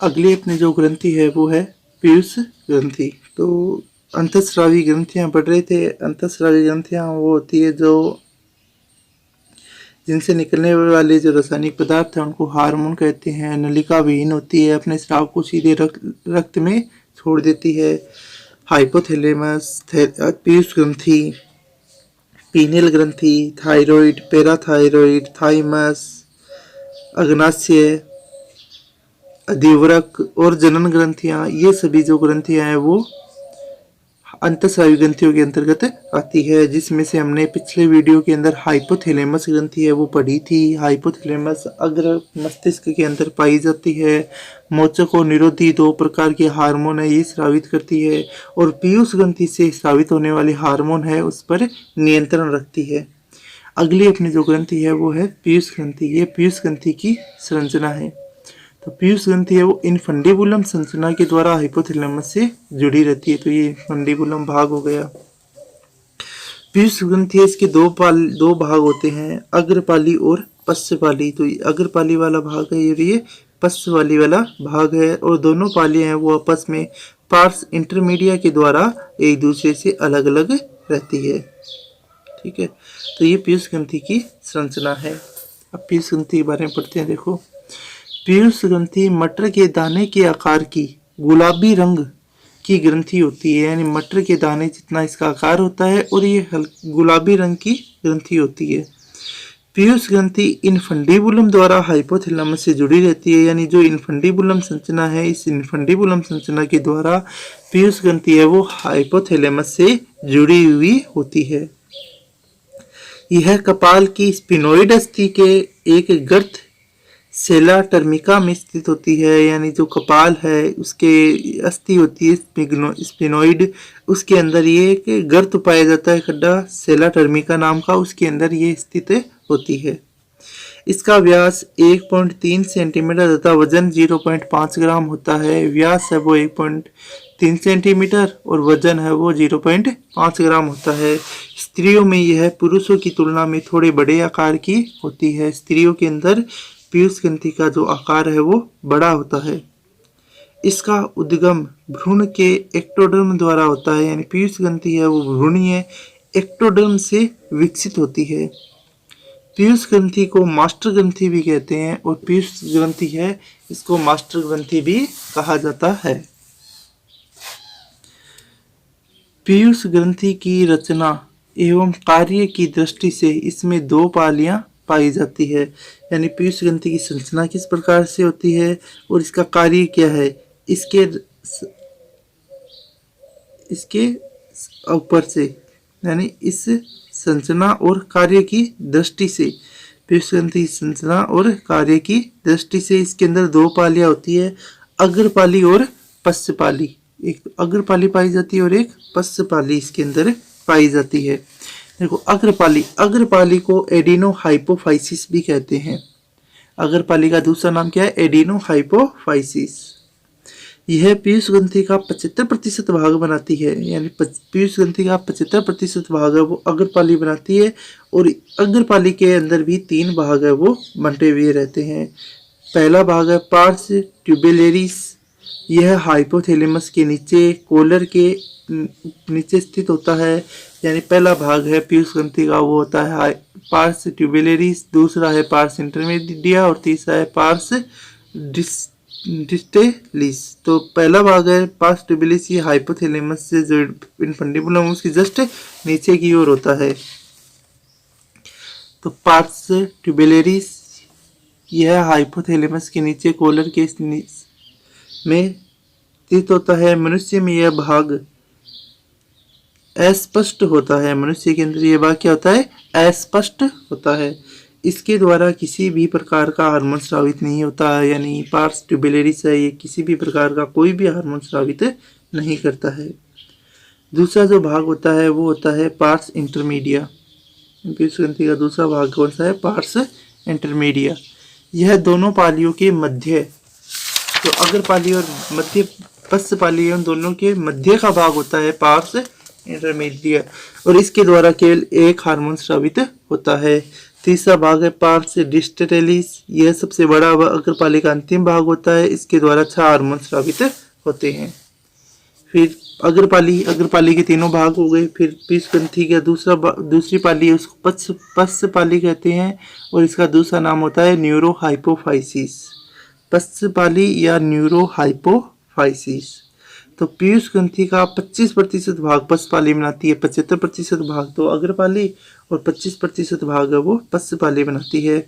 अगली अपनी जो ग्रंथि है वो है पीयूष ग्रंथि। तो अंतःस्रावी ग्रंथियां पढ़ रहे थे। अंतःस्रावी ग्रंथियां वो होती है जो जिनसे निकलने वाले जो रासायनिक पदार्थ हैं उनको हार्मोन कहते हैं। नलिका विहीन होती है, अपने स्राव को सीधे रक्त में छोड़ देती है। हाइपोथैलेमस, पीयूष ग्रंथि, पीनियल ग्रंथि, थायराइड, पैराथायराइड, थाइमस, अग्नाशय, अधिवृक्क और जनन ग्रंथियां, ये सभी जो ग्रंथियां हैं वो अंतःस्रावी ग्रंथियों के अंतर्गत आती है। जिसमें से हमने पिछले वीडियो के अंदर हाइपोथैलेमस ग्रंथि है वो पढ़ी थी। हाइपोथैलेमस अग्र मस्तिष्क के अंदर पाई जाती है। मोचक और निरोधी 2 प्रकार के हार्मोन है, ये स्रावित करती है। और पीयूष ग्रंथि से स्रावित होने वाले हार्मोन है उस पर नियंत्रण रखती है। अगली अपनी जो ग्रंथि है वो है पीयूष ग्रंथि। ये पीयूष ग्रंथि की संरचना है। तो पीयूष ग्रंथि है वो इनफंडिबुलम संरचना के द्वारा हाइपोथैलेमस से जुड़ी रहती है। तो ये इनफंडिबुलम भाग हो गया। पीयूष ग्रंथि है, इसके दो भाग होते हैं, अग्रपाली और पश्चपाली। तो ये अग्रपाली वाला भाग है और ये पश्चपाली वाला भाग है। और दोनों पालियां हैं वो आपस में पार्स इंटरमीडिया के द्वारा एक दूसरे से अलग अलग रहती है। ठीक है, तो ये पीयूष ग्रंथि की संरचना है। अब पीयूष ग्रंथि के बारे में पढ़ते हैं। देखो, पीयूष ग्रंथि मटर के दाने के आकार की गुलाबी रंग की ग्रंथि होती है। यानी मटर के दाने जितना इसका आकार होता है और ये गुलाबी रंग की ग्रंथि होती है। पीयूष ग्रंथि इनफंडिबुलम द्वारा हाइपोथैलेमस से जुड़ी रहती है। यानी जो इनफंडिबुलम संरचना है, इस इनफंडिबुलम संरचना के द्वारा पीयूष ग्रंथि है वो हाइपोथैलेमस से जुड़ी हुई होती है। यह कपाल की स्पिनोइड अस्थि के एक गर्त सेला टर्मिका में स्थित होती है। यानी जो कपाल है उसके अस्थि होती है स्पिनोइड, उसके अंदर ये एक गर्त पाया जाता है, खड्डा, सेला टर्मिका नाम का, उसके अंदर ये स्थित होती है। इसका व्यास 1.3 सेंटीमीटर तथा वजन 0.5 ग्राम होता है। व्यास है वो 1.3 सेंटीमीटर और वजन है वो 0.5 ग्राम होता है। स्त्रियों में यह पुरुषों की तुलना में थोड़े बड़े आकार की होती है। स्त्रियों के अंदर पीयूष ग्रंथि का जो आकार है वो बड़ा होता है। इसका उद्गम भ्रूण के एक्टोडर्म द्वारा होता है। यानी पीयूष ग्रंथि है वो भ्रूणीय एक्टोडर्म से विकसित होती है। पीयूष ग्रंथि को मास्टर ग्रंथि भी कहते हैं और पीयूष ग्रंथि है इसको मास्टर ग्रंथि भी कहा जाता है। पीयूष ग्रंथि की रचना एवं कार्य की दृष्टि से इसमें 2 पालियां पाई जाती है। यानी पीयूष ग्रंथि की संरचना किस प्रकार से होती है और इसका कार्य क्या है, इसके ऊपर से, यानी इस संरचना और कार्य की दृष्टि से, पीयूष ग्रंथि की संरचना और कार्य की दृष्टि से इसके अंदर 2 पालियां होती है, अग्रपाली और पश्चपाली। एक अग्रपाली पाई जाती है और एक पश्चपाली इसके अंदर पाई जाती है। देखो, अग्रपाली को एडिनोहाइपोफाइसिस भी कहते हैं। अग्रपाली का दूसरा नाम क्या है? एडिनोहाइपोफाइसिस। यह पीयूष ग्रंथि का 75% भाग बनाती है। यानी पीयूष ग्रंथि का 75% भाग है वो अग्रपाली बनाती है और अग्रपाली के अंदर भी 3 भाग है वो बंटे हुए रहते हैं। पहला भाग है पार्स ट्यूबुलरिस। यह हाइपोथैलेमस के नीचे कोलर के नीचे स्थित होता है। यानी पहला भाग है पीयूष ग्रंथि का वो होता है पार्स ट्यूबुलरिस, दूसरा है पार्स इंटरमीडिया और तीसरा है पार्स डिस्टेलिस। तो पहला भाग है पार्स ट्यूबुलरिस, ये हाइपोथैलेमस से जो इनफंडिबुलम उसकी जस्ट नीचे की ओर होता है। तो पार्स ट्यूबुलरिस यह हाइपोथैलेमस के नीचे कोलर के में स्थित होता है। मनुष्य में यह भाग अस्पष्ट होता है। मनुष्य के अंदर यह भाग क्या होता है? अस्पष्ट होता है। इसके द्वारा किसी भी प्रकार का हार्मोन स्रावित नहीं होता है। यानी पार्स ट्यूबुलरिस है ये किसी भी प्रकार का कोई भी हार्मोन स्रावित नहीं करता है। दूसरा जो भाग होता है वो होता है पार्स इंटरमीडिया। पीयूष ग्रंथि का दूसरा भाग कौन सा है? Parse intermedia. यह दोनों पालियों के मध्य, तो अग्रपाली और मध्य पश्चपाली उन दोनों के मध्य का भाग होता है पार्स इंटरमीडिया और इसके द्वारा केवल एक हार्मोन स्रावित होता है। तीसरा भाग है पार्स डिस्टलिस, यह सबसे बड़ा व अग्रपाली का अंतिम भाग होता है, इसके द्वारा 6 हार्मोन स्रावित होते हैं। फिर अग्रपाली के तीनों भाग हो गए। फिर पीयूष ग्रंथि का दूसरी पाली है, उसको पश्च पाली कहते हैं और इसका दूसरा नाम होता है न्यूरोहाइपोफाइसिस, पश्च पाली या न्यूरोहाइपोफाइसिस। तो पीयूष ग्रंथि का 25% भाग पश्च पाली बनाती है, 75% भाग तो अग्रपाली और 25% भाग है वो पश्च पाली बनाती है।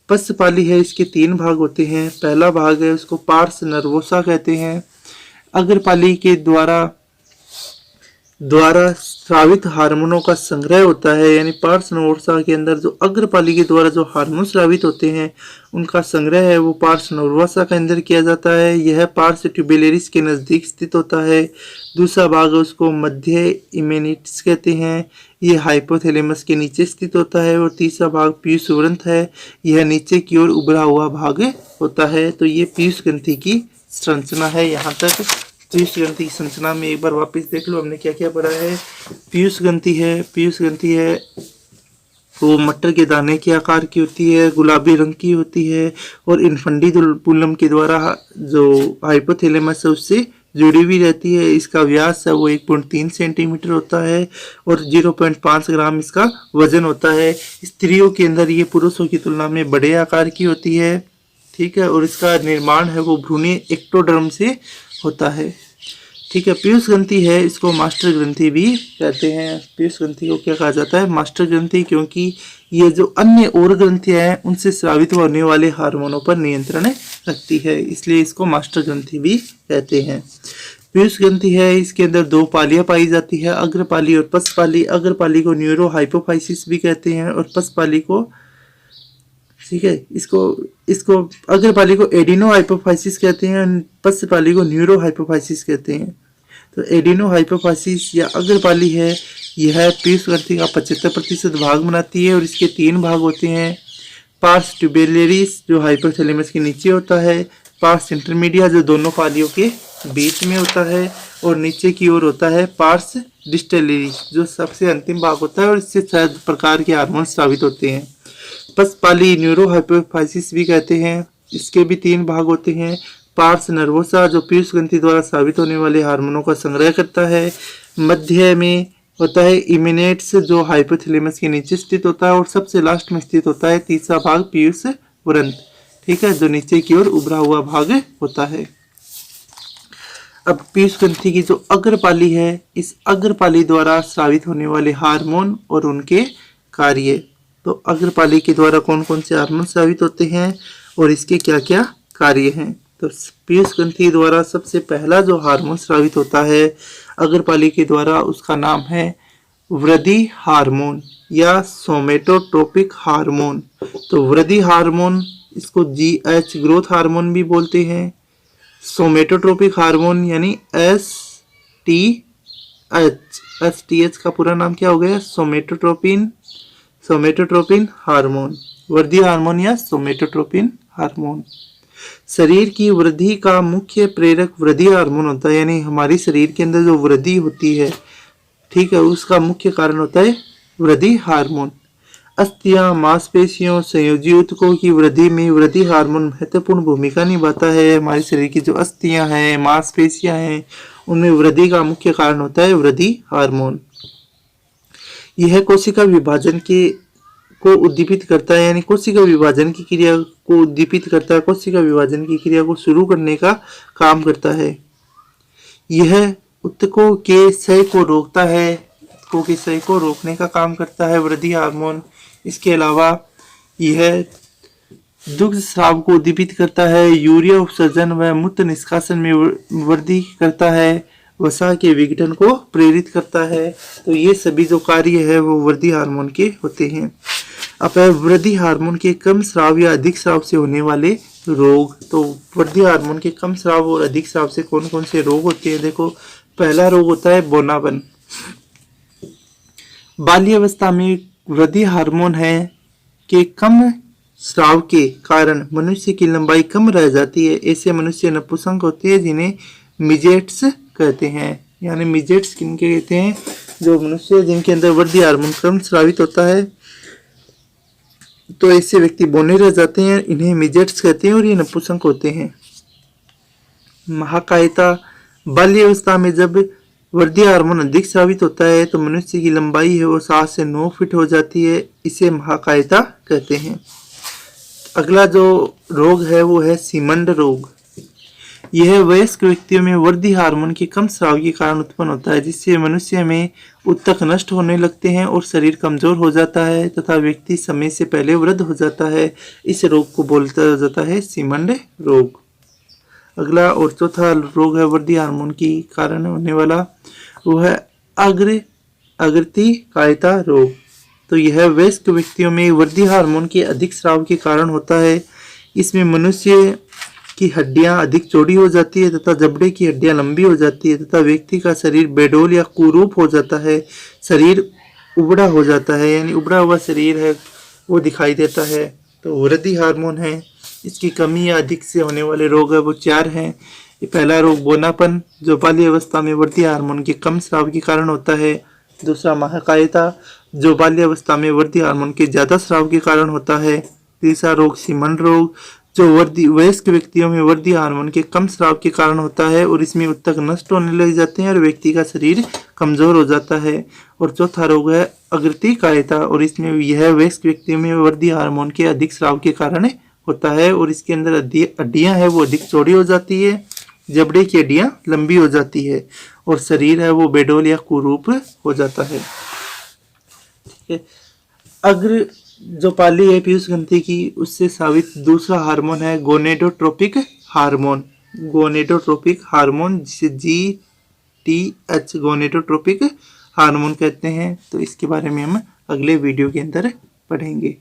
पश्च पाली है, इसके 3 भाग होते हैं। पहला भाग है उसको पार्स नर्वोसा कहते हैं। अग्रपाली के द्वारा स्रावित हार्मोनों का संग्रह होता है, यानी पार्स नर्वोसा के अंदर जो अग्रपाली के द्वारा जो हार्मोन स्रावित होते हैं उनका संग्रह है वो पार्स नर्वोसा के अंदर किया जाता है। यह पार्स ट्यूबुलरिस के नज़दीक स्थित होता है। दूसरा भाग है उसको मध्य इमेनिट्स कहते हैं, यह हाइपोथैलेमस के नीचे स्थित होता है। और तीसरा भाग पीयूष ग्रंथ है, यह नीचे की ओर उभरा हुआ भाग होता है। तो ये पीयूष ग्रंथि की संरचना है। यहाँ तक पीयूष ग्रंथि की संरचना में एक बार वापस देख लो हमने क्या क्या पढ़ा है। पीयूष ग्रंथि है वो मटर के दाने के आकार की होती है, गुलाबी रंग की होती है और इन्फंडिबुलम के द्वारा जो हाइपोथैलेमस है उससे जुड़ी हुई रहती है। इसका व्यास है वो 1.3 सेंटीमीटर होता है और 0.5 ग्राम इसका वजन होता है। स्त्रियों के अंदर ये पुरुषों की तुलना में बड़े आकार की होती है, ठीक है। और इसका निर्माण है वो भ्रूणीय एक्टोडर्म से होता है, ठीक है। पीयूष ग्रंथि है, इसको मास्टर ग्रंथि भी कहते हैं। पीयूष ग्रंथि को क्या कहा जाता है? मास्टर ग्रंथि, क्योंकि ये जो अन्य और ग्रंथियां हैं उनसे स्रावित होने वाले हार्मोनों पर नियंत्रण रखती है, इसलिए इसको मास्टर ग्रंथि भी कहते हैं। पीयूष ग्रंथि है, इसके अंदर 2 पालियां पाई जाती है, अग्रपाली और पश्च पाली। अग्रपाली को न्यूरोहाइपोफाइसिस भी कहते हैं और पश्च पाली को, ठीक है, इसको अग्रपाली को एडिनो हाइपोफाइसिस कहते हैं, पश्च पाली को न्यूरो हाइपोफाइसिस कहते हैं। तो एडिनो हाइपोफाइसिस या अग्रपाली है, यह पीयूष ग्रंथि का 75% भाग बनाती है और इसके 3 भाग होते हैं। पार्स ट्यूबुलरिस जो हाइपोथैलेमस के नीचे होता है, पार्स इंटरमीडिया जो दोनों पालियों के बीच में होता है और नीचे की ओर होता है पार्स डिस्टलिस जो सबसे अंतिम भाग होता है और इससे 6 प्रकार के हार्मोन स्रावित होते हैं। पश्च पाली न्यूरोहाइपोफाइसिस भी कहते हैं, इसके भी 3 भाग होते हैं। पार्स नर्वोसा जो पीयूष ग्रंथि द्वारा स्रावित होने वाले हार्मोनों का संग्रह करता है। मध्य में होता है इमिनेट्स जो हाइपोथैलेमस के नीचे स्थित होता है और सबसे लास्ट में स्थित होता है तीसरा भाग पीयूष ग्रंथ, ठीक है, जो नीचे की ओर उभरा हुआ भाग होता है। अब पीयूष ग्रंथि की जो अग्रपाली है, इस अग्रपाली द्वारा स्रावित होने वाले हार्मोन और उनके कार्य। तो अग्रपाली के द्वारा कौन कौन से हार्मोन स्रावित होते हैं और इसके क्या क्या कार्य हैं। तो पीयूष ग्रंथि द्वारा सबसे पहला जो हार्मोन स्रावित होता है अग्रपाली के द्वारा, उसका नाम है वृद्धि हार्मोन या सोमेटोट्रोपिक हार्मोन। तो वृद्धि हार्मोन, इसको GH ग्रोथ हार्मोन भी बोलते हैं। सोमेटोट्रोपिक हार्मोन यानी STH का पूरा नाम क्या हो गया? सोमेटोट्रोपिन हार्मोन, वृद्धि हार्मोन या सोमेटोट्रोपिन हार्मोन। शरीर की वृद्धि का मुख्य प्रेरक वृद्धि हार्मोन होता है, यानी हमारी शरीर के अंदर जो वृद्धि होती है, ठीक है, उसका मुख्य कारण होता है वृद्धि हार्मोन। अस्थियां, मांसपेशियों, संयोजी ऊतकों की वृद्धि में वृद्धि हार्मोन महत्वपूर्ण भूमिका निभाता है। हमारे शरीर की जो अस्थियां हैं, मांसपेशियां हैं, उनमें वृद्धि का मुख्य कारण होता है वृद्धि हार्मोन। यह कोशिका विभाजन को उद्दीपित करता है, यानी कोशिका विभाजन की क्रिया को उद्दीपित करता है, कोशिका विभाजन की क्रिया को शुरू करने का काम करता है। यह ऊतकों के क्षय को रोकता है, ऊतकों के क्षय को रोकने का काम करता है वृद्धि हार्मोन। इसके अलावा यह दुग्ध स्राव को उद्दीपित करता है, यूरिया उत्सर्जन व मूत्र निष्कासन में वृद्धि करता है, वसा के विघटन को प्रेरित करता है। तो ये सभी जो कार्य है वो वृद्धि हार्मोन के होते हैं। अब है वृद्धि हार्मोन के कम स्राव या अधिक स्राव से होने वाले रोग। तो वृद्धि हार्मोन के कम स्राव और अधिक स्राव से कौन कौन से रोग होते हैं? देखो, पहला रोग होता है बौनापन। बाल्यावस्था में वृद्धि हार्मोन है के कम स्राव के कारण मनुष्य की लंबाई कम रह जाती है। ऐसे मनुष्य नपुंसक होते हैं जिन्हें मिजेट्स कहते हैं, यानी मिजेट्स किनके कहते हैं? जो मनुष्य जिनके अंदर वृद्धि हार्मोन कम स्रावित होता है तो ऐसे व्यक्ति बौने रह जाते हैं, इन्हें मिजेट्स कहते हैं और ये नपुंसक होते हैं। महाकायता, बाल्य अवस्था में जब वृद्धि हार्मोन अधिक स्रावित होता है तो मनुष्य की लंबाई है वो 7 से 9 फीट हो जाती है, इसे महाकायता कहते हैं। अगला जो रोग है वो है सीमंड रोग। यह वयस्क व्यक्तियों में वृद्धि हार्मोन के कम स्राव के कारण उत्पन्न होता है, जिससे मनुष्य में ऊतक नष्ट होने लगते हैं और शरीर कमजोर हो जाता है तथा व्यक्ति समय से पहले वृद्ध हो जाता है। इस रोग को बोलता जाता है सीमंड रोग। अगला और चौथा रोग है वृद्धि हार्मोन के कारण होने वाला, वो है अग्रति कायता रोग। तो यह वयस्क व्यक्तियों में वृद्धि हार्मोन के अधिक स्राव के कारण होता है। इसमें मनुष्य की हड्डियां अधिक चौड़ी हो जाती है तथा जबड़े की हड्डियां लंबी हो जाती है तथा व्यक्ति का शरीर बेडोल या कुरूप हो जाता है। शरीर उबड़ा हो जाता है, यानी उबड़ा हुआ शरीर है वो दिखाई देता है। तो वृद्धि हार्मोन है, इसकी कमी या अधिक से होने वाले रोग है वो 4 हैं। ये पहला रोग बौनापन, जो बाल्य अवस्था में वृद्धि हार्मोन के कम स्राव के कारण होता है। दूसरा महाकायता, जो बाल्य अवस्था में वृद्धि हार्मोन के ज्यादा स्राव के कारण होता है। तीसरा रोग सीमंड रोग, जो वयस्क व्यक्तियों में वृद्धि हार्मोन के कम स्राव के कारण होता है और इसमें ऊतक नष्ट होने लग जाते हैं और व्यक्ति का शरीर कमजोर हो जाता है। और चौथा रोग है अग्रति कायता, और इसमें यह वयस्क व्यक्तियों में वृद्धि हार्मोन के अधिक स्राव के कारण होता है और इसके अंदर हड्डियां है वो अधिक चौड़ी हो जाती है, जबड़े की हड्डियां लंबी हो जाती है और शरीर है वो बेडोल या कुरूप हो जाता है। ठीक है। अग्र जो पाली है पीयूष ग्रंथि की, उससे साबित दूसरा हार्मोन है गोनेडोट्रोपिक हार्मोन। गोनेडोट्रोपिक हार्मोन जिसे GTH गोनेडोट्रोपिक हार्मोन कहते हैं। तो इसके बारे में हम अगले वीडियो के अंदर पढ़ेंगे।